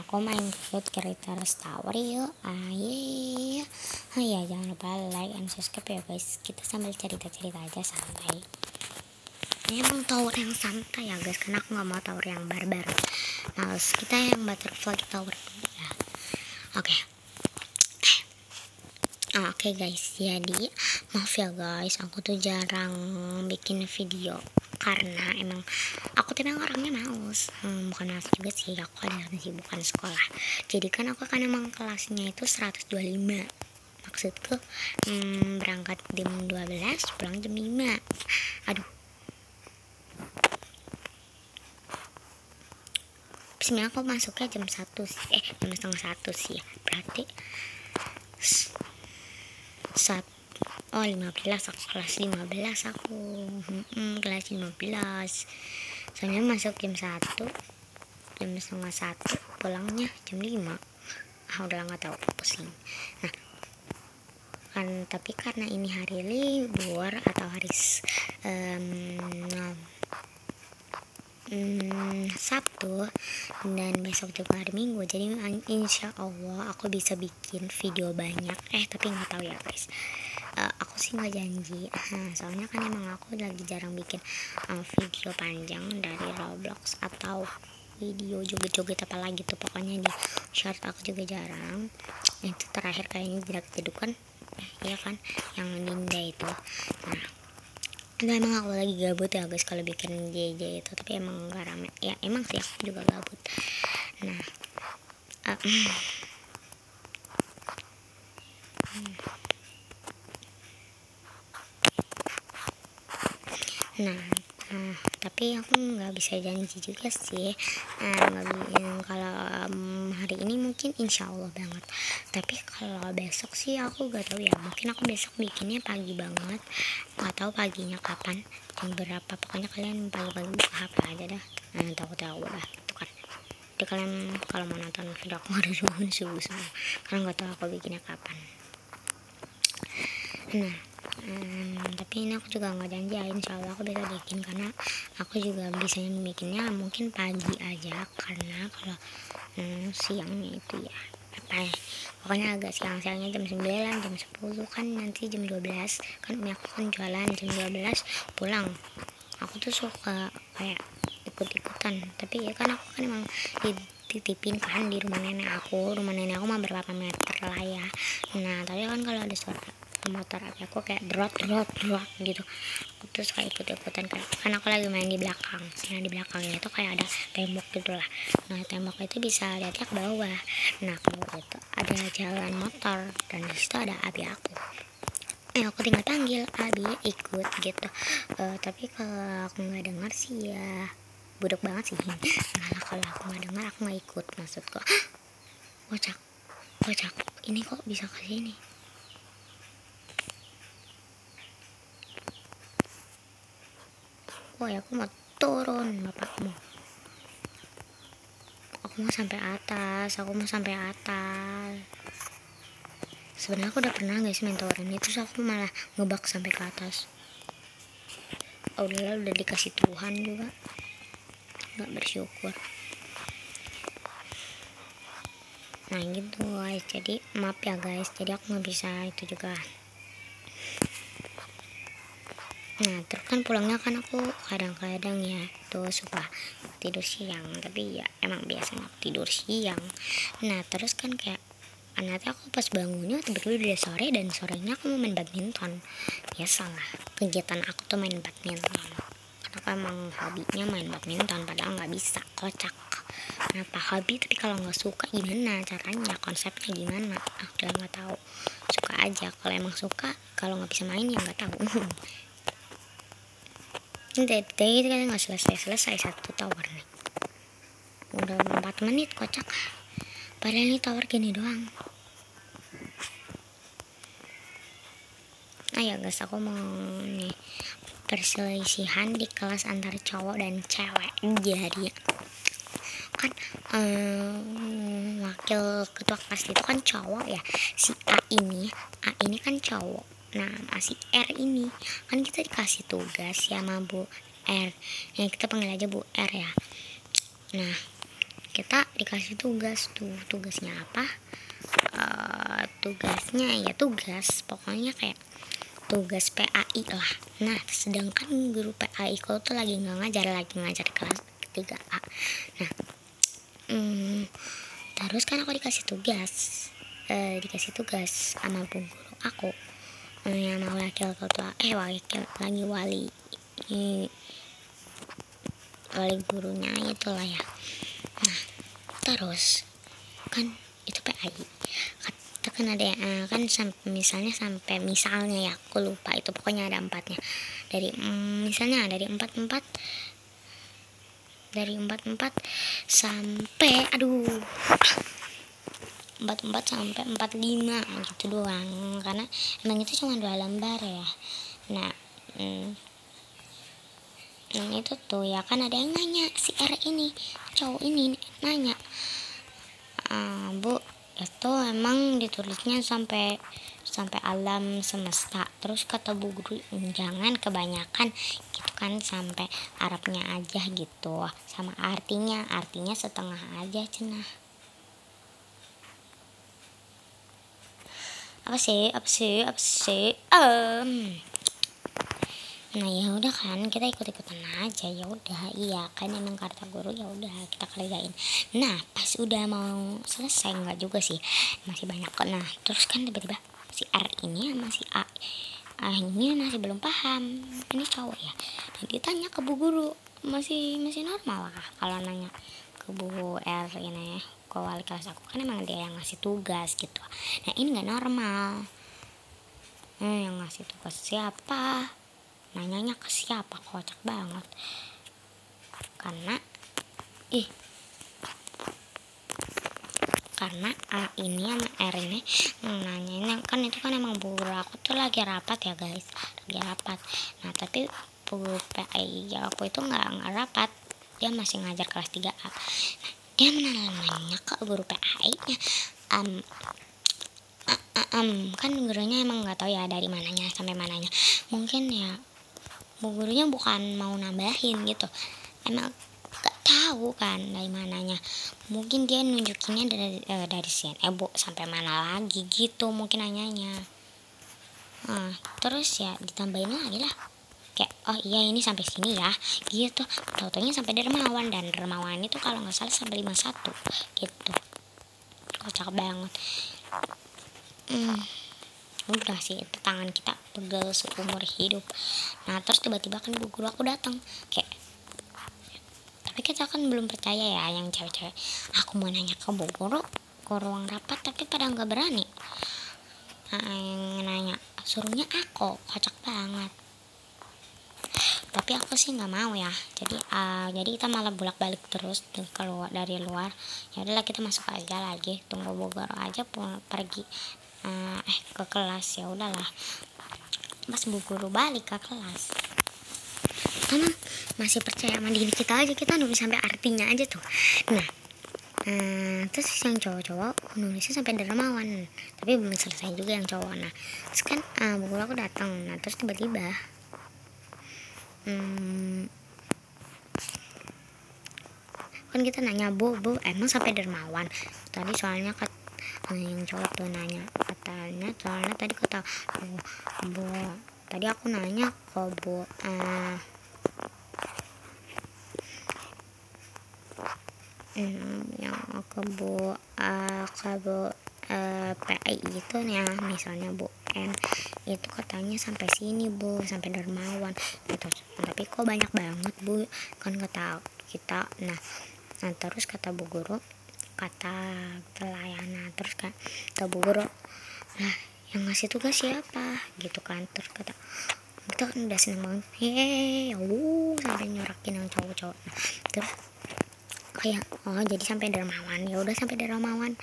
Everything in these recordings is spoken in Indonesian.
aku main Cloud Creators Tower yuk. Ayo. Oh ya, jangan lupa like and subscribe ya guys. Kita sambil cerita-cerita aja santai. Ini emang tower yang santai ya guys, karena aku nggak mau tower yang barbar. Males. Kita yang butterfly tower ya. Oke. Oke guys, jadi maaf ya guys, aku tuh jarang bikin video karena emang aku tuh emang orangnya males. Bukan males juga sih, aku ada kesibukan sekolah. Jadi kan aku kan emang kelasnya itu 125. Maksudku berangkat jam 12, pulang jam 5. Aduh. Sebenarnya aku masuknya jam 1 sih, jam setengah 1 sih ya. Berarti 15 aku kelas 15 aku kelas 15. Soalnya masuk jam 1, jam setengah 1, pulangnya jam 5. Udah nggak tahu, pusing. Nah kan, tapi karena ini hari libur atau hari Sabtu dan besok juga hari Minggu, jadi insya Allah aku bisa bikin video banyak. Tapi nggak tahu ya guys, aku sih nggak janji. Soalnya kan emang aku lagi jarang bikin video panjang dari Roblox atau video joget-joget apa lagi tuh, pokoknya di short aku juga jarang. Itu terakhir kayaknya jedak-jeduk kan, iya kan, yang Ninja itu. Nah emang aku lagi gabut ya guys kalau bikin JJ itu, tapi emang gak rame ya, emang sih aku juga gabut. Nah tapi aku nggak bisa janji juga sih. Kalau hari ini mungkin insya Allah banget, tapi kalau besok sih aku gak tahu ya, mungkin aku besok bikinnya pagi banget, nggak tahu paginya kapan, jam berapa. Pokoknya kalian pagi-pagi buka HP aja dah, tahu lah gitu kan. Jadi kalian kalau mau nonton video aku harus bangun subuh-subuh, karena nggak tahu aku bikinnya kapan. Tapi ini aku juga nggak janji ya, insya Allah aku bisa bikin, karena aku juga bisa bikinnya mungkin pagi aja, karena kalau siangnya itu ya pokoknya agak siang-siangnya jam 9, jam 10 kan, nanti jam 12 kan aku kan jualan, jam 12 pulang. Aku tuh suka kayak ikut-ikutan, tapi ya kan aku kan emang dititipin kan di rumah nenek aku mah berapa meter lah ya. Nah tapi kan kalau ada suara motor aku kayak drop gitu, terus kayak ikut-ikutan, kayak kan aku lagi main di belakang. Nah di belakangnya itu kayak ada tembok gitu lah. Nah tembok itu bisa lihatnya ke bawah. Nah ke bawah itu ada jalan motor, dan di situ ada abi aku. Aku tinggal panggil abi ikut gitu. Tapi kalau aku nggak dengar sih ya bodoh banget sih. Nah kalau aku nggak dengar aku nggak ikut, maksudku. Kocak ini kok bisa ke sini. Ya aku mau turun, bapakmu. Aku mau sampai atas. Sebenarnya aku udah pernah guys main tower ini, terus aku malah ngebak sampai ke atas. Udah dikasih Tuhan juga, nggak bersyukur. Nah gitu guys, jadi maaf ya guys, jadi aku nggak bisa itu juga. Nah terus kan pulangnya kan aku kadang-kadang ya tuh suka tidur siang, tapi ya emang biasanya aku tidur siang. Nah terus kan kayak nanti aku pas bangunnya tiba-tiba udah sore, dan sorenya aku mau main badminton. Biasalah kegiatan aku tuh main badminton, karena aku emang hobinya main badminton, padahal nggak bisa. Kocak, kenapa hobi tapi kalau nggak suka gimana caranya, konsepnya gimana? Udah nggak tahu, suka aja. Kalau emang suka, kalau nggak bisa main ya nggak tahu. Ini tadi kan nggak selesai satu tower nih, udah 4 menit. Kocak, padahal ini tower gini doang. Ayo guys, aku mau nih perselisihan di kelas antara cowok dan cewek. Jadi kan wakil ketua kelas itu kan cowok ya, si A ini kan cowok. Nah si R ini kan kita dikasih tugas ya sama Bu R, yang kita panggil aja Bu R ya. Nah kita dikasih tugas tuh. Tugasnya apa? Tugasnya ya tugas pokoknya kayak tugas PAI lah. Nah sedangkan guru PAI kau tuh lagi ngajar di kelas 3A. Nah terus kan aku dikasih tugas sama bu guru aku yang wakil ketua wali gurunya itulah ya. Nah terus kan itu PAI kan ada kan misalnya ya aku lupa itu, pokoknya ada 4-nya dari misalnya dari 44 sampai 44 sampai 45 gitu doang, karena emang itu cuma 2 lembar ya. Nah itu tuh ya kan ada yang nanya, si R ini cowok ini nanya, Bu itu emang ditulisnya sampai alam semesta. Terus kata bu guru jangan kebanyakan gitu kan, sampai Arabnya aja gitu, sama artinya setengah aja cenah. Apa sih nah ya udah kan kita ikut-ikutan aja, ya udah iya kan emang kata guru, ya udah kita kerjain. Nah pas udah mau selesai, enggak juga sih, masih banyak kok. Nah terus kan tiba-tiba si R ini sama si A ini masih belum paham, ini cowok ya, dan ditanya ke bu guru, masih normal lah kalau nanya ke bu R ini, ke wali kelas aku, kan emang dia yang ngasih tugas gitu. Nah ini nggak normal. Yang ngasih tugas siapa, nanyanya ke siapa, kocak banget. Karena A ini sama R ini nanyain kan, itu kan emang bu guru aku tuh lagi rapat ya guys, nah tapi bu PAI aku itu nggak rapat, dia masih ngajar kelas 3A. Nah, dia nanya ke guru PAI nya, kan gurunya emang nggak tahu ya dari mananya sampai mananya, mungkin ya bu gurunya bukan mau nambahin gitu, emang gak tahu kan dari mananya, mungkin dia nunjukinnya dari sini bu sampai mana lagi gitu mungkin nanyanya. Terus ya ditambahin lagi lah, kayak oh iya ini sampai sini ya gitu, taunya sampai dermawan, dan dermawan itu kalau nggak salah sampai 51 gitu, kocak banget. Udah sih itu tangan kita pegel seumur hidup. Nah terus tiba-tiba kan bu guru aku datang, kayak tapi kita kan belum percaya ya yang cewek-cewek, aku mau nanya ke bu guru ke ruang rapat tapi pada nggak berani. Yang nanya suruhnya aku, kocak banget. Tapi aku sih nggak mau ya, jadi kita malah bolak-balik terus keluar dari luar. Ya udahlah kita masuk aja lagi, tunggu bu guru aja pergi ke kelas. Ya udahlah pas bu guru balik ke kelas, karena masih percaya sama diri kita aja, kita nulis sampai artinya aja tuh. Nah terus yang cowok nulisnya sampai dermawan, tapi belum selesai juga yang cowok. Nah terus kan bu guru aku datang, nah terus tiba-tiba kan kita nanya, bu emang sampai dermawan tadi, soalnya yang cowok tuh nanya, katanya soalnya tadi kata bu tadi aku nanya ke bu yang ke bu PAI itu ya, misalnya bu N itu katanya sampai sini bu, sampai dermawan gitu, tapi kok banyak banget bu kan kata kita. Nah terus kata bu guru, kata pelayanan, terus kan kata bu guru, nah yang ngasih tugas siapa gitu kan. Terus kata kita kan udah seneng banget, sampai nyorakin yang cowok-cowok. Terus kayak jadi sampai dermawan, ya udah sampai dermawan.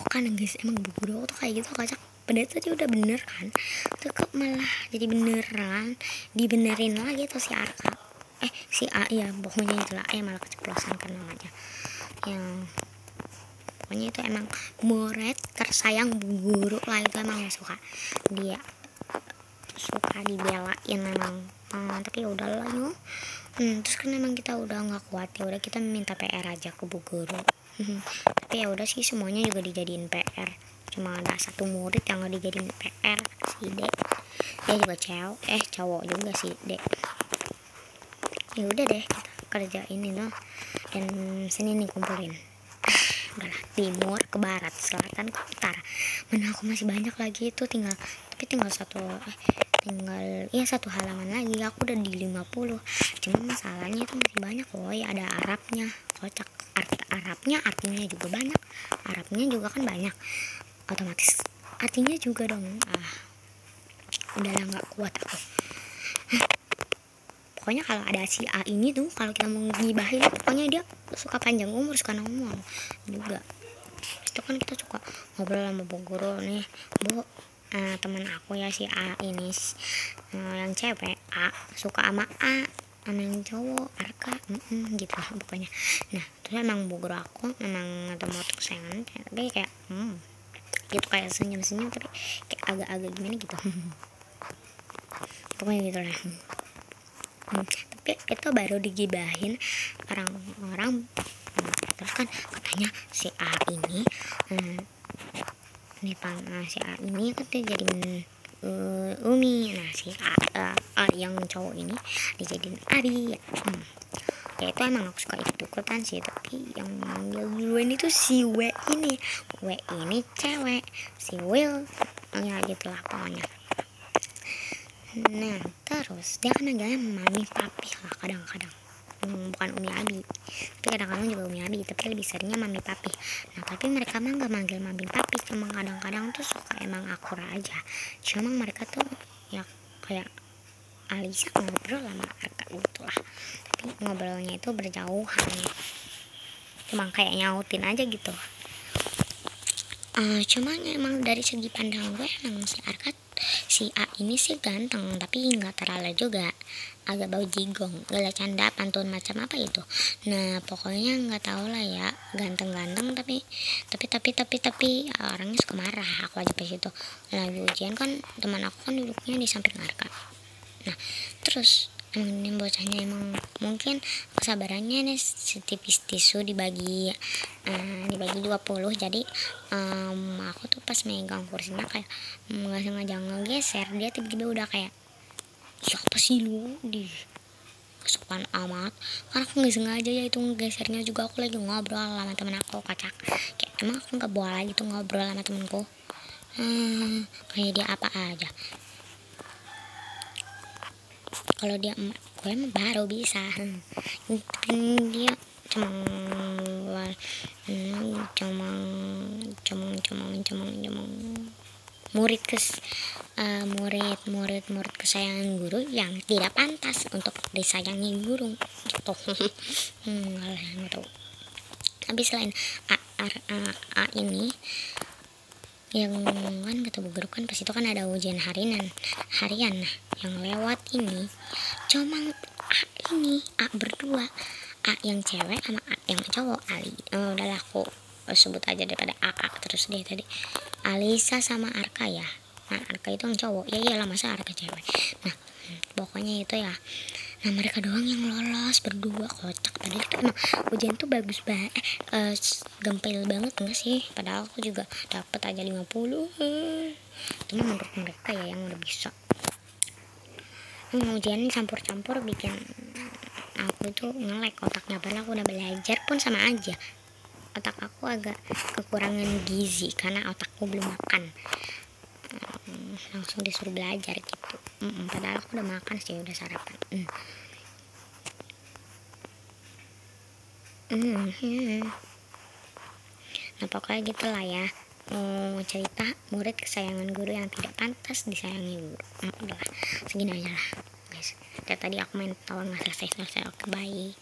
Kan guys, emang bu guru tuh kayak gitu kocak, padahal tadi udah bener kan, tuh kok malah jadi beneran dibenerin lagi tuh si Arka si A ya, pokoknya itulah malah keceplosan kan namanya. Yang pokoknya itu emang murid tersayang bu guru lah, itu emang gak suka dia dibelain memang. Tapi ya udahlah yuk, Terus kan emang kita udah nggak kuat, ya udah kita minta PR aja ke bu guru. Tapi ya udah sih, semuanya juga dijadiin PR, cuma ada satu murid yang nggak dijadiin PR, si Dek. Dia juga cowok juga sih Dek. Ya udah deh, kita kerjain ini loh, dan sini nih kumpulin. Udahlah, timur ke barat, selatan ke utara, mana aku masih banyak lagi itu, tinggal satu halaman lagi, aku udah di 50. Cuma masalahnya itu masih banyak loh ya, ada Arabnya, kocak. Artinya juga banyak, Arabnya juga kan banyak, otomatis artinya juga dong. Udahlah, nggak kuat aku. Pokoknya kalau ada si A ini tuh, kalau kita mau ngibahin, pokoknya dia suka panjang umur, suka ngomong juga. Itu kan kita suka ngobrol sama bu guru nih, bu, teman aku ya si A ini, yang cewek A suka sama yang cowok Arka, gitu lah pokoknya. Nah terus emang bu guru aku memang ada motor kesayangan, tapi kayak gitu, kayak senyum tapi kayak agak-agak gimana gitu. Pokoknya gitu lah. Tapi itu baru digibahin orang-orang. Terus kan katanya si A ini si A ini kan dia jadi Umi. Nah si A yang cowok ini dijadiin Abi. Ya itu emang aku suka ikutan sih, tapi yang manggil duluan itu si W ini cewek, si Will ya gitulah pokoknya. Nah terus dia kan manggilnya mami papi lah kadang-kadang, bukan Umi Abi, tapi kadang-kadang juga Umi Abi, tapi lebih seringnya mami papi. Nah tapi mereka mah nggak manggil mami papi, cuma kadang-kadang tuh suka emang akur aja. Cuma mereka tuh ya kayak Alisa ngobrol sama Arka gitu lah, tapi ngobrolnya itu berjauhan, cuma kayak nyautin aja gitu. Cuma emang dari segi pandang gue emang si A ini sih ganteng, tapi nggak terlalu juga, agak bau jigong, gala canda pantun macam apa itu. Nah pokoknya nggak tahu lah ya, ganteng-ganteng tapi orangnya suka marah. Aku aja pas itu lagi ujian kan, teman aku kan duduknya di samping Arka. Nah terus emang ini bocahnya emang mungkin kesabarannya nih setipis tisu dibagi 20, jadi aku tuh pas megang kursinya kayak nggak sengaja ngegeser, dia tiba-tiba udah kayak, siapa sih lu, di kesopan amat. Karena aku nggak sengaja ya itu ngegesernya, juga aku lagi ngobrol sama temen aku, kocak. Kayak emang aku nggak boleh gitu ngobrol sama temenku, kayak dia apa aja. Kalau dia gue emang baru bisa, dia cuma murid kesayangan guru yang tidak pantas untuk disayangi guru gitu. Gitu. Tapi selain A ini yang kan kata bu guru kan pas itu kan ada ujian harian. Nah yang lewat ini cuma A berdua, A yang cewek sama A yang cowok, Ali. Udahlah aku sebut aja daripada A terus deh tadi. Alisa sama Arka ya. Nah Arka itu yang cowok, ya iyalah masa Arka cewek. Nah pokoknya itu ya. Nah mereka doang yang lolos berdua, kocak. Padahal itu emang ujian tuh bagus banget, gempil banget enggak sih, padahal aku juga dapat aja 50. Cuma menurut mereka ya yang udah bisa. Ujian campur-campur bikin aku tuh nge-lag otaknya, padahal aku udah belajar pun sama aja. Otak aku agak kekurangan gizi karena otakku belum makan, langsung disuruh belajar gitu. Padahal aku udah makan sih, udah sarapan. Nah pokoknya gitulah ya, cerita murid kesayangan guru yang tidak pantas disayangi guru. Udahlah segini aja lah guys, dari tadi aku main tawa nggak selesai. Oke bye.